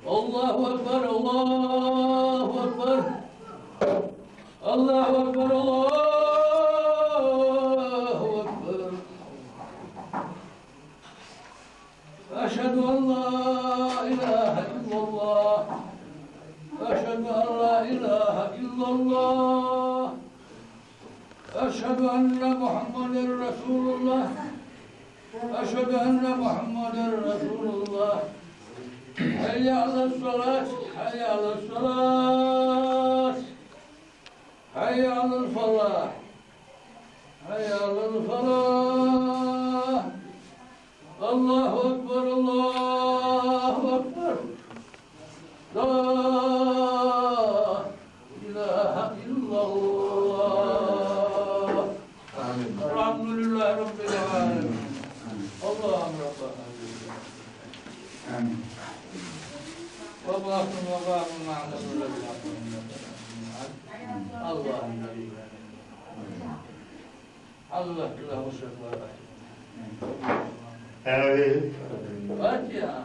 الله أكبر الله أكبر الله أكبر الله أكبر أشهد أن لا إله إلا الله أشهد أن لا إله إلا الله أشهد أن محمدا رسول الله أشهد أن محمدا رسول الله حي على الصلاة حي على الصلاة حي على الفلاح حي على الفلاح الله أكبر الله أكبر لا إله إلا الله الحمد لله رب العالمين اللهم ربنا آمين وباقم وباقم معنا الذي الله النبي الله له الشفاعة آمين فاتحة